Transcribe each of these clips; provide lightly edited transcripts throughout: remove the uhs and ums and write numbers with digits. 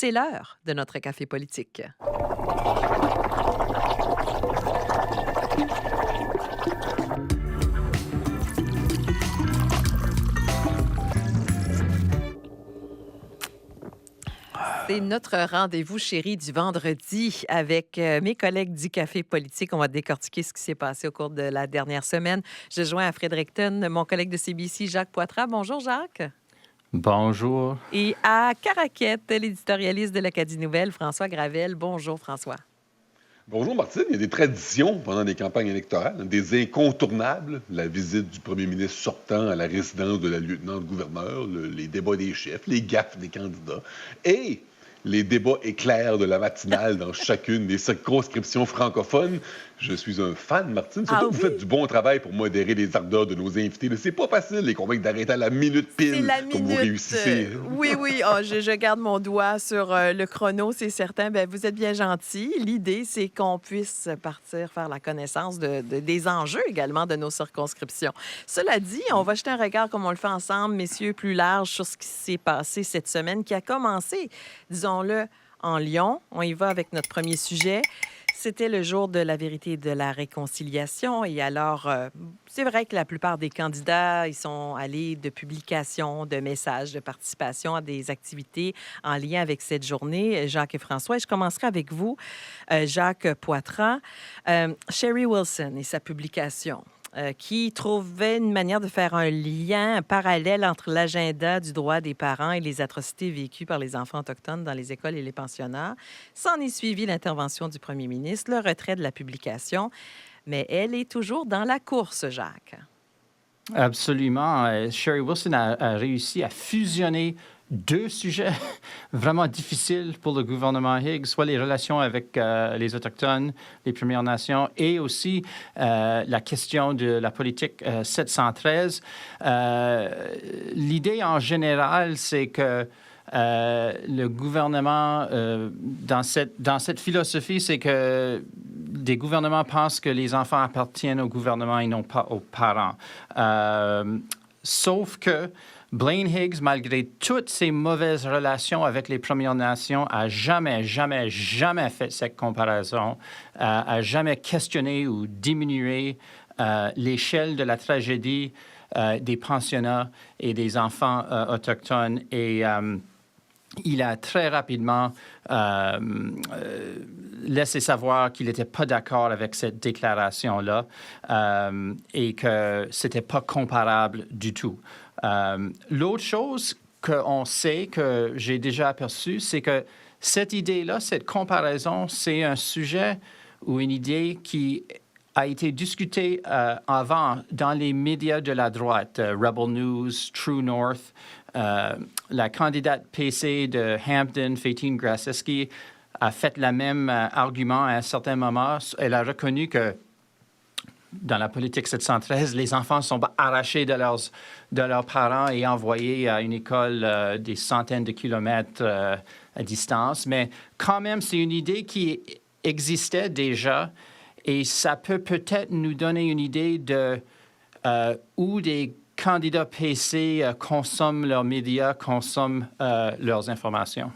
C'est l'heure de notre café politique. C'est notre rendez-vous chéri du vendredi avec mes collègues du Café politique. On va décortiquer ce qui s'est passé au cours de la dernière semaine. Je joins à Fredericton mon collègue de CBC, Jacques Poitras. Bonjour, Jacques. Bonjour. Et à Caraquette, l'éditorialiste de l'Acadie Nouvelle, François Gravel. Bonjour, François. Bonjour Martine, il y a des traditions pendant des campagnes électorales, des incontournables, la visite du premier ministre sortant à la résidence de la lieutenant-gouverneur, les débats des chefs, les gaffes des candidats et les débats éclairs de la matinale dans chacune des circonscriptions francophones. Je suis un fan, Martine. Surtout que vous faites du bon travail pour modérer les ardeurs de nos invités. C'est pas facile de les convaincre d'arrêter à la minute pile, comme vous réussissez. Oui. Oh, je garde mon doigt sur le chrono, c'est certain. Bien, vous êtes bien gentil. L'idée, c'est qu'on puisse partir faire la connaissance des enjeux également de nos circonscriptions. Cela dit, on va jeter un regard, comme on le fait ensemble, messieurs, plus large sur ce qui s'est passé cette semaine, qui a commencé, disons-le, en Lyon. On y va avec notre premier sujet. C'était le jour de la vérité et de la réconciliation. Et alors, c'est vrai que la plupart des candidats, ils sont allés de publications, de messages, de participation à des activités en lien avec cette journée. Jacques et François, et je commencerai avec vous, Jacques Poitras. Sherry Wilson et sa publication. Qui trouvait une manière de faire un lien parallèle entre l'agenda du droit des parents et les atrocités vécues par les enfants autochtones dans les écoles et les pensionnats. S'en est suivi l'intervention du premier ministre, le retrait de la publication. Mais elle est toujours dans la course, Jacques. Absolument. Sherry Wilson a réussi à fusionner deux sujets vraiment difficiles pour le gouvernement Higgs, soit les relations avec les Autochtones, les Premières Nations, et aussi la question de la politique 713. L'idée en général, c'est que le gouvernement, dans cette philosophie, c'est que des gouvernements pensent que les enfants appartiennent au gouvernement et non pas aux parents. Sauf que Blaine Higgs, malgré toutes ses mauvaises relations avec les Premières Nations, a jamais fait cette comparaison, a jamais questionné ou diminué l'échelle de la tragédie des pensionnats et des enfants autochtones. Et il a très rapidement laissé savoir qu'il n'était pas d'accord avec cette déclaration-là et que ce n'était pas comparable du tout. L'autre chose qu'on sait, que j'ai déjà aperçu, c'est que cette idée-là, cette comparaison, c'est un sujet ou une idée qui a été discutée avant dans les médias de la droite, Rebel News, True North. La candidate PC de Hampton, Fétine Grasseski, a fait le même argument à un certain moment. Elle a reconnu que dans la politique 713, les enfants sont arrachés de leurs parents et envoyés à une école des centaines de kilomètres à distance. Mais quand même, c'est une idée qui existait déjà et ça peut-être nous donner une idée de où des candidats PC consomment leurs médias, consomment leurs informations.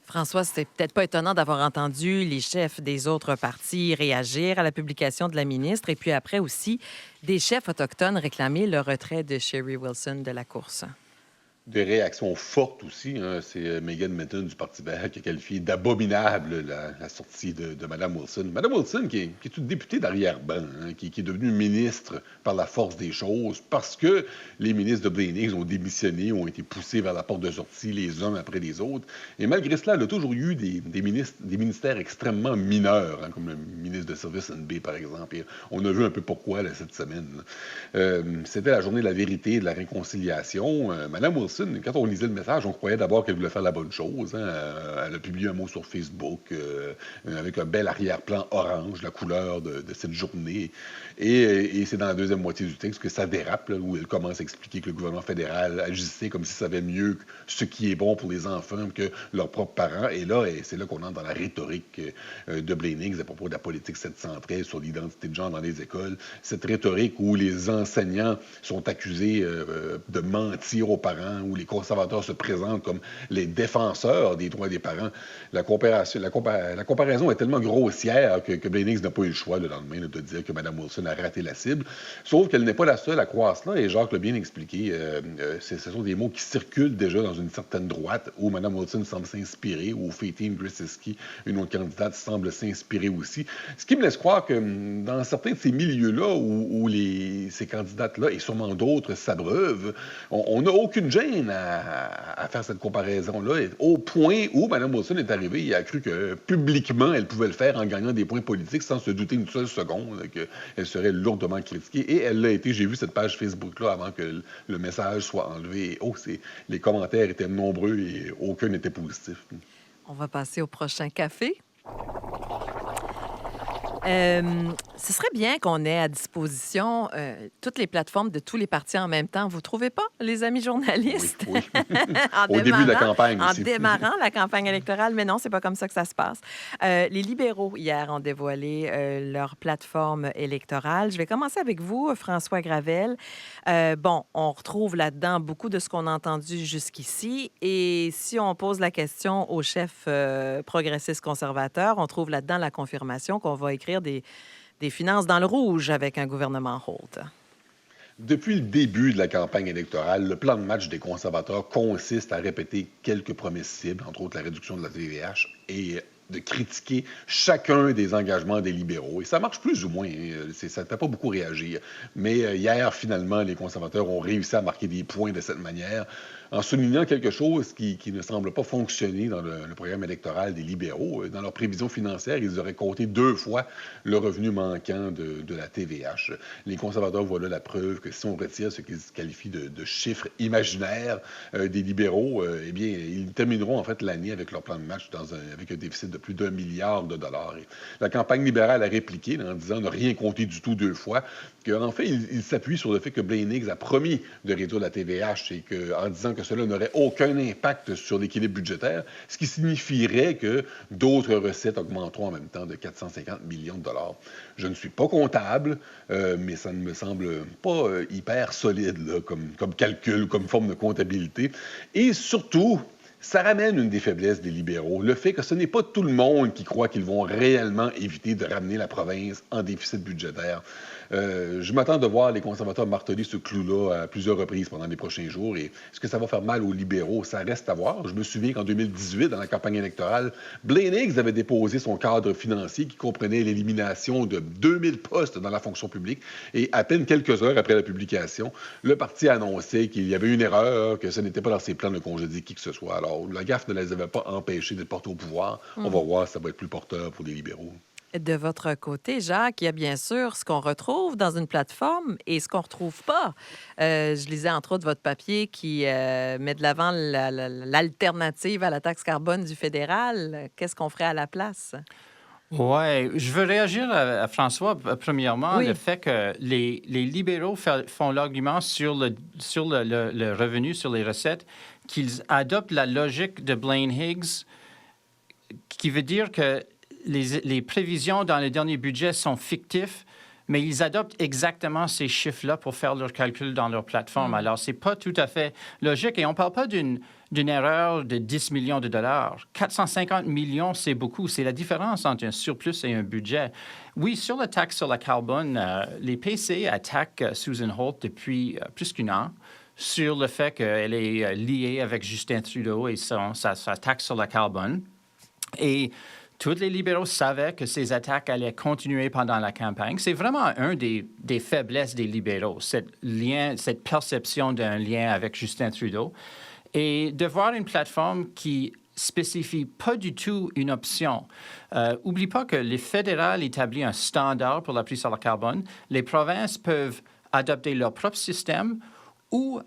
François, c'était peut-être pas étonnant d'avoir entendu les chefs des autres partis réagir à la publication de la ministre et puis après aussi des chefs autochtones réclamer le retrait de Sherry Wilson de la course. Des réactions fortes aussi. Hein. C'est Megan Mitton du Parti vert qui a qualifié d'abominable la sortie de Mme Wilson. Mme Wilson, qui est une députée d'arrière-ban, hein, qui est devenue ministre par la force des choses, parce que les ministres de Blaine Higgs ont démissionné, ont été poussés vers la porte de sortie, les uns après les autres. Et malgré cela, elle a toujours eu des ministères extrêmement mineurs, hein, comme le ministre de Service NB, par exemple. Et on a vu un peu pourquoi là, cette semaine. C'était la journée de la vérité et de la réconciliation. Mme Wilson, quand on lisait le message, on croyait d'abord qu'elle voulait faire la bonne chose. Hein. Elle a publié un mot sur Facebook avec un bel arrière-plan orange, la couleur de cette journée. Et c'est dans la deuxième moitié du texte que ça dérape, là, où elle commence à expliquer que le gouvernement fédéral agissait comme s'il savait mieux ce qui est bon pour les enfants que leurs propres parents. Et là, c'est là qu'on entre dans la rhétorique de Blaine Higgs à propos de la politique 713 sur l'identité de genre dans les écoles. Cette rhétorique où les enseignants sont accusés de mentir aux parents, parents, où les conservateurs se présentent comme les défenseurs des droits des parents. La comparaison est tellement grossière que Blaine Higgs n'a pas eu le choix le lendemain de dire que Mme Wilson a raté la cible. Sauf qu'elle n'est pas la seule à croire cela, et Jacques l'a bien expliqué. Ce sont des mots qui circulent déjà dans une certaine droite, où Mme Wilson semble s'inspirer, où Fatin Brzezinski, une autre candidate, semble s'inspirer aussi. Ce qui me laisse croire que dans certains de ces milieux-là, où ces candidates-là, et sûrement d'autres, s'abreuvent, on n'a aucune gêne à faire cette comparaison-là, au point où Mme Wilson est arrivée et a cru que publiquement, elle pouvait le faire en gagnant des points politiques sans se douter une seule seconde qu'elle serait lourdement critiquée. Et elle l'a été. J'ai vu cette page Facebook-là avant que le message soit enlevé. Les commentaires étaient nombreux et aucun n'était positif. On va passer au prochain café. Ce serait bien qu'on ait à disposition toutes les plateformes de tous les partis en même temps. Vous ne trouvez pas, les amis journalistes? Oui. Au début de la campagne en aussi. démarrant la campagne électorale, mais non, c'est pas comme ça que ça se passe. Les libéraux, hier, ont dévoilé leur plateforme électorale. Je vais commencer avec vous, François Gravel. On retrouve là-dedans beaucoup de ce qu'on a entendu jusqu'ici. Et si on pose la question au chef progressiste conservateur, on trouve là-dedans la confirmation qu'on va écrire des finances dans le rouge avec un gouvernement Holt. Depuis le début de la campagne électorale, le plan de match des conservateurs consiste à répéter quelques promesses cibles, entre autres la réduction de la TVH, et de critiquer chacun des engagements des libéraux. Et ça marche plus ou moins. Ça ne fait pas beaucoup réagir. Mais hier, finalement, les conservateurs ont réussi à marquer des points de cette manière, en soulignant quelque chose qui ne semble pas fonctionner dans le programme électoral des libéraux. Dans leurs prévisions financières, ils auraient compté 2 fois le revenu manquant de la TVH. Les conservateurs voient là la preuve que si on retire ce qu'ils qualifient de chiffres imaginaires des libéraux, eh bien, ils termineront en fait l'année avec leur plan de match avec un déficit de plus d'1 milliard de dollars. Et la campagne libérale a répliqué en disant ne rien compter du tout 2 fois, qu'en fait, il s'appuie sur le fait que Blaine Higgs a promis de réduire la TVH et qu'en disant que cela n'aurait aucun impact sur l'équilibre budgétaire, ce qui signifierait que d'autres recettes augmenteront en même temps de 450 millions de dollars. Je ne suis pas comptable, mais ça ne me semble pas hyper solide là, comme calcul, comme forme de comptabilité. Et surtout, ça ramène une des faiblesses des libéraux, le fait que ce n'est pas tout le monde qui croit qu'ils vont réellement éviter de ramener la province en déficit budgétaire. Je m'attends de voir les conservateurs marteler ce clou-là à plusieurs reprises pendant les prochains jours. Et est-ce que ça va faire mal aux libéraux? Ça reste à voir. Je me souviens qu'en 2018, dans la campagne électorale, Blaine Higgs avait déposé son cadre financier qui comprenait l'élimination de 2000 postes dans la fonction publique. Et à peine quelques heures après la publication, le parti annonçait qu'il y avait une erreur, que ce n'était pas dans ses plans de congédier qui que ce soit. Alors, la gaffe ne les avait pas empêchés d'être portés au pouvoir. On va voir si ça va être plus porteur pour les libéraux. De votre côté, Jacques, il y a bien sûr ce qu'on retrouve dans une plateforme et ce qu'on ne retrouve pas. Je lisais entre autres votre papier qui met de l'avant l'alternative à la taxe carbone du fédéral. Qu'est-ce qu'on ferait à la place? Oui, je veux réagir à François, premièrement, Oui. le fait que les libéraux font l'argument sur le revenu, sur les recettes, qu'ils adoptent la logique de Blaine Higgs, qui veut dire que les prévisions dans le dernier budget sont fictifs, mais ils adoptent exactement ces chiffres-là pour faire leurs calculs dans leur plateforme. Alors, ce n'est pas tout à fait logique. Et on ne parle pas d'une erreur de 10 millions de dollars. 450 millions, c'est beaucoup. C'est la différence entre un surplus et un budget. Oui, sur la taxe sur la carbone, les PC attaquent Susan Holt depuis plus qu'1 an sur le fait qu'elle est liée avec Justin Trudeau et sa taxe sur la carbone. Et tous les libéraux savaient que ces attaques allaient continuer pendant la campagne. C'est vraiment un des faiblesses des libéraux, cette perception d'un lien avec Justin Trudeau. Et de voir une plateforme qui spécifie pas du tout une option. Oublie pas que le fédéral établit un standard pour la prise sur le carbone. Les provinces peuvent adopter leur propre système ou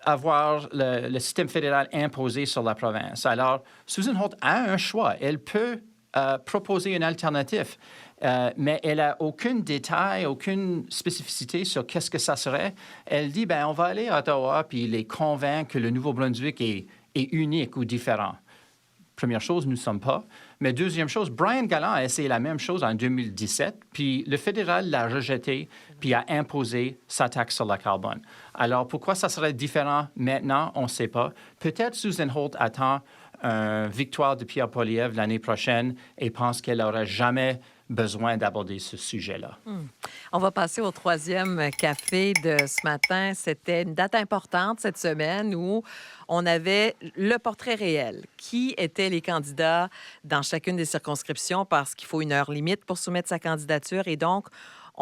avoir le système fédéral imposé sur la province. Alors, Susan Holt a un choix. Elle peut proposer une alternative, mais elle n'a aucun détail, aucune spécificité sur qu'est-ce que ça serait. Elle dit, on va aller à Ottawa puis les convaincre que le Nouveau-Brunswick est unique ou différent. Première chose, nous ne sommes pas. Mais deuxième chose, Brian Gallant a essayé la même chose en 2017, puis le fédéral l'a rejeté, puis a imposé sa taxe sur le carbone. Alors, pourquoi ça serait différent maintenant? On ne sait pas. Peut-être Susan Holt attend une victoire de Pierre Poilievre l'année prochaine et pense qu'elle n'aurait jamais besoin d'aborder ce sujet-là. On va passer au troisième café de ce matin. C'était une date importante cette semaine où on avait le portrait réel. Qui étaient les candidats dans chacune des circonscriptions parce qu'il faut une heure limite pour soumettre sa candidature. Et donc,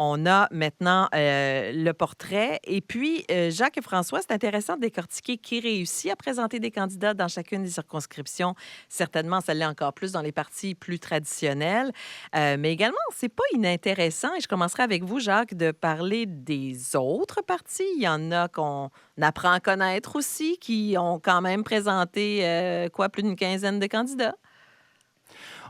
on a maintenant le portrait. Et puis, Jacques et François, c'est intéressant de décortiquer qui réussit à présenter des candidats dans chacune des circonscriptions. Certainement, ça l'est encore plus dans les partis plus traditionnels. Mais également, c'est pas inintéressant, et je commencerai avec vous, Jacques, de parler des autres partis. Il y en a qu'on apprend à connaître aussi, qui ont quand même présenté, plus d'une quinzaine de candidats.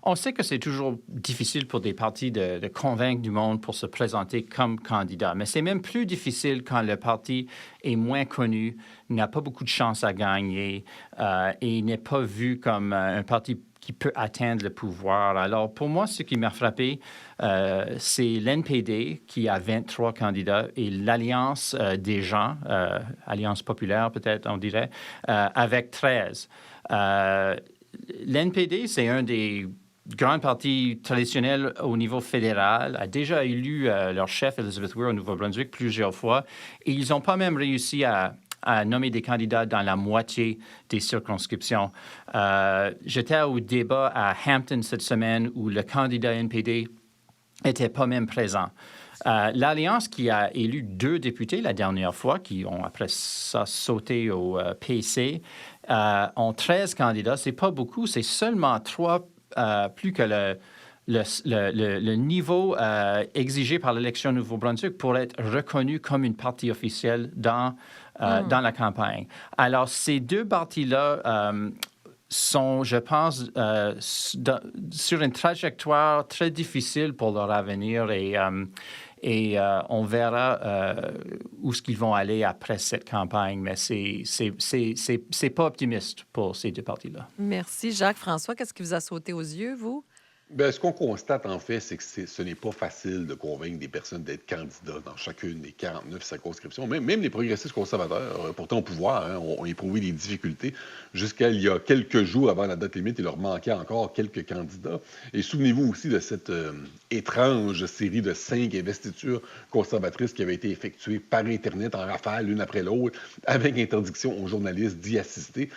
On sait que c'est toujours difficile pour des partis de convaincre du monde pour se présenter comme candidat, mais c'est même plus difficile quand le parti est moins connu, n'a pas beaucoup de chances à gagner et n'est pas vu comme un parti qui peut atteindre le pouvoir. Alors, pour moi, ce qui m'a frappé, c'est l'NPD qui a 23 candidats et l'Alliance des gens, Alliance populaire peut-être, on dirait, avec 13. L'NPD, c'est un des grands partis traditionnels au niveau fédéral, a déjà élu leur chef, Elizabeth Weir, au Nouveau-Brunswick, plusieurs fois. Et ils n'ont pas même réussi à nommer des candidats dans la moitié des circonscriptions. J'étais au débat à Hampton cette semaine où le candidat NPD n'était pas même présent. L'Alliance qui a élu 2 députés la dernière fois, qui ont après ça sauté au PC, ont 13 candidats. C'est pas beaucoup, c'est seulement 3 plus que le niveau exigé par l'élection Nouveau-Brunswick pour être reconnu comme une partie officielle dans la campagne. Alors, ces 2 partis-là sont, je pense, sur une trajectoire très difficile pour leur avenir et on verra où est-ce qu'ils vont aller après cette campagne. Mais c'est pas optimiste pour ces 2 partis-là. Merci, Jacques. François, qu'est-ce qui vous a sauté aux yeux, vous? Bien, ce qu'on constate, en fait, c'est que ce n'est pas facile de convaincre des personnes d'être candidats dans chacune des 49 circonscriptions. Même les progressistes conservateurs, pourtant au pouvoir, ont éprouvé des difficultés. Jusqu'à il y a quelques jours avant la date limite, il leur manquait encore quelques candidats. Et souvenez-vous aussi de cette étrange série de 5 investitures conservatrices qui avaient été effectuées par Internet en rafale, l'une après l'autre, avec interdiction aux journalistes d'y assister.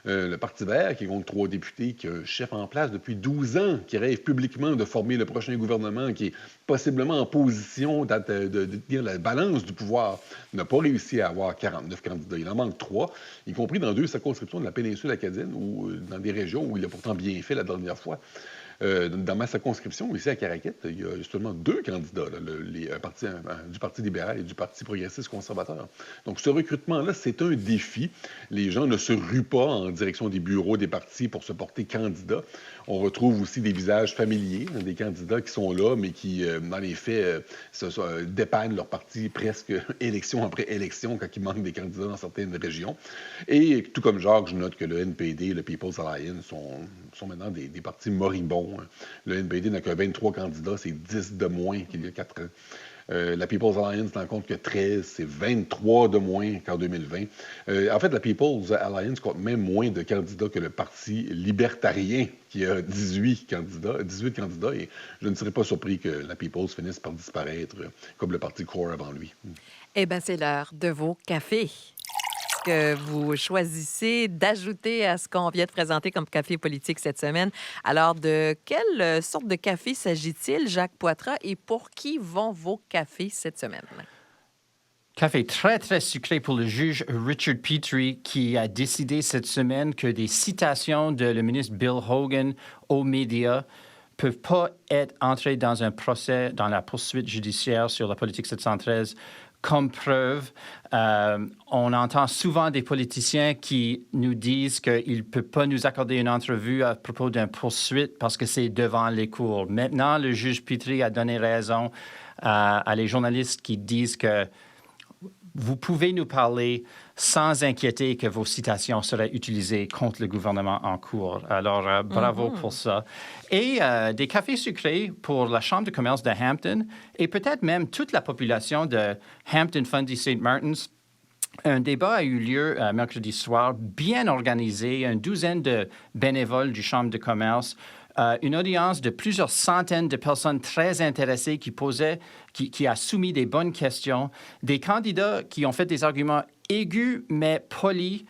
Le Parti vert, qui compte 3 députés, qui a un chef en place depuis 12 ans, qui rêve publiquement de former le prochain gouvernement, qui est possiblement en position de tenir la balance du pouvoir, n'a pas réussi à avoir 49 candidats. Il en manque 3, y compris dans 2 circonscriptions de la péninsule acadienne ou dans des régions où il a pourtant bien fait la dernière fois. Dans ma circonscription, ici à Caraquette, il y a seulement 2 candidats, du Parti libéral et du Parti progressiste conservateur. Donc, ce recrutement-là, c'est un défi. Les gens ne se ruent pas en direction des bureaux des partis pour se porter candidat. On retrouve aussi des visages familiers, des candidats qui sont là, mais qui, dans les faits, dépannent leur parti presque élection après élection quand il manque des candidats dans certaines régions. Et tout comme Jacques, je note que le NPD et le People's Alliance sont maintenant des partis moribonds. Le NPD n'a que 23 candidats, c'est 10 de moins qu'il y a 4 ans. La People's Alliance n'en compte que 13, c'est 23 de moins qu'en 2020. En fait, la People's Alliance compte même moins de candidats que le Parti libertarien, qui a 18 candidats, et je ne serais pas surpris que la People's finisse par disparaître, comme le Parti Core avant lui. Eh bien, c'est l'heure de vos cafés que vous choisissez d'ajouter à ce qu'on vient de présenter comme café politique cette semaine. Alors, de quelle sorte de café s'agit-il, Jacques Poitras, et pour qui vont vos cafés cette semaine? Café très, très sucré pour le juge Richard Petrie qui a décidé cette semaine que des citations de le ministre Bill Hogan aux médias peuvent pas être entrées dans un procès, dans la poursuite judiciaire sur la politique 713 comme preuve. On entend souvent des politiciens qui nous disent qu'ils ne peuvent pas nous accorder une entrevue à propos d'une poursuite parce que c'est devant les cours. Maintenant, le juge Petrie a donné raison à les journalistes qui disent que vous pouvez nous parler sans inquiéter que vos citations seraient utilisées contre le gouvernement en cours. Alors, bravo pour ça. Et des cafés sucrés pour la Chambre de commerce de Hampton et peut-être même toute la population de Hampton, Fundy, St. Martin's. Un débat a eu lieu mercredi soir, bien organisé, une douzaine de bénévoles du Chambre de commerce, une audience de plusieurs centaines de personnes très intéressées qui a soumis des bonnes questions, des candidats qui ont fait des arguments aigus mais polis.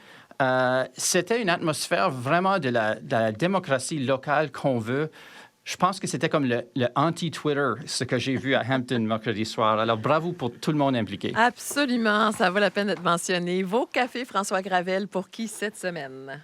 C'était une atmosphère vraiment de la démocratie locale qu'on veut. Je pense que c'était comme le anti-Twitter, ce que j'ai vu à Hampton mercredi soir. Alors, bravo pour tout le monde impliqué. Absolument, ça vaut la peine d'être mentionné. Vos cafés, François Gravel, pour qui cette semaine?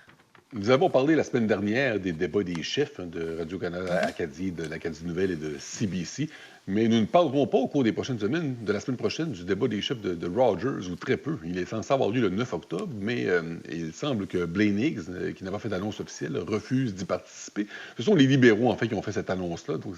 Nous avons parlé la semaine dernière des débats des chefs de Radio-Canada Acadie, de l'Acadie Nouvelle et de CBC. Mais nous ne parlerons pas au cours des prochaines semaines, de la semaine prochaine, du débat des chefs de Rogers, ou très peu. Il est censé avoir lieu le 9 octobre, mais il semble que Blaine Higgs, qui n'a pas fait d'annonce officielle, refuse d'y participer. Ce sont les libéraux, en fait, qui ont fait cette annonce-là. Donc,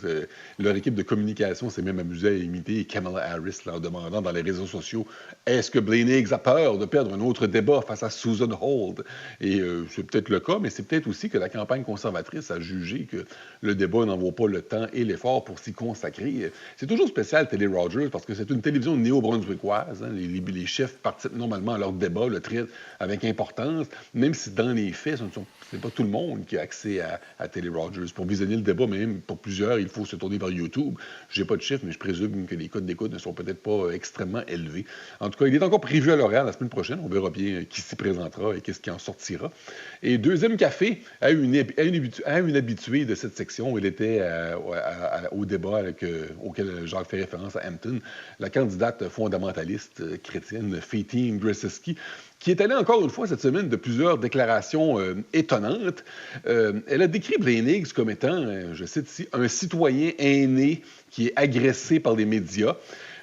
leur équipe de communication s'est même amusée à imiter Kamala Harris, en demandant dans les réseaux sociaux « Est-ce que Blaine Higgs a peur de perdre un autre débat face à Susan Holt? » Et c'est peut-être le cas, mais c'est peut-être aussi que la campagne conservatrice a jugé que le débat n'en vaut pas le temps et l'effort pour s'y consacrer. C'est toujours spécial, Télé Rogers, parce que c'est une télévision néo-brunswickoise. Hein. Les chefs participent normalement à leur débat, le traitent avec importance, même si dans les faits, ce n'est pas tout le monde qui a accès à Télé Rogers. Pour visionner le débat, même pour plusieurs, il faut se tourner vers YouTube. Je n'ai pas de chiffres, mais je présume que les codes d'écoute ne sont peut-être pas extrêmement élevés. En tout cas, il est encore prévu à l'horaire la semaine prochaine. On verra bien qui s'y présentera et qu'est-ce qui en sortira. Et deuxième café, à une habituée de cette section, il était au débat auquel Jacques fait référence à Hampton, la candidate fondamentaliste chrétienne Fétine Gressesky, qui est allée encore une fois cette semaine de plusieurs déclarations étonnantes. Elle a décrit Blaine Higgs comme étant, je cite ici, un citoyen aîné qui est agressé par les médias.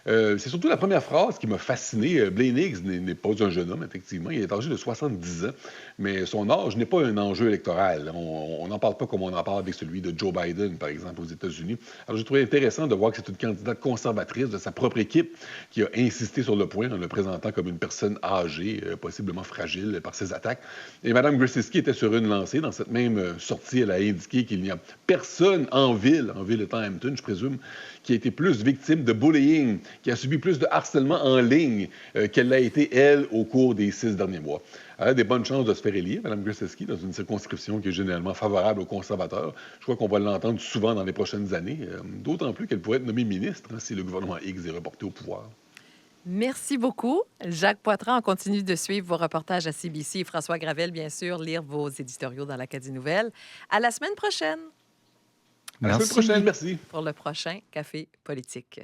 C'est surtout la première phrase qui m'a fasciné. Blaine Higgs n'est pas un jeune homme, effectivement. Il est âgé de 70 ans, mais son âge n'est pas un enjeu électoral. On n'en parle pas comme on en parle avec celui de Joe Biden, par exemple, aux États-Unis. Alors, j'ai trouvé intéressant de voir que c'est une candidate conservatrice de sa propre équipe qui a insisté sur le point en le présentant comme une personne âgée, possiblement fragile par ses attaques. Et Mme Gressesky était sur une lancée. Dans cette même sortie, elle a indiqué qu'il n'y a personne en ville étant Hampton, je présume, qui a été plus victime de bullying, qui a subi plus de harcèlement en ligne qu'elle l'a été, elle, au cours des 6 derniers mois. Elle a des bonnes chances de se faire élire, Mme Gressesky, dans une circonscription qui est généralement favorable aux conservateurs. Je crois qu'on va l'entendre souvent dans les prochaines années, d'autant plus qu'elle pourrait être nommée ministre si le gouvernement Higgs est reporté au pouvoir. Merci beaucoup. Jacques Poitras, on continue de suivre vos reportages à CBC et François Gravel, bien sûr, lire vos éditoriaux dans l'Acadie Nouvelle. À la semaine prochaine. À la semaine prochaine, merci. Pour le prochain Café politique.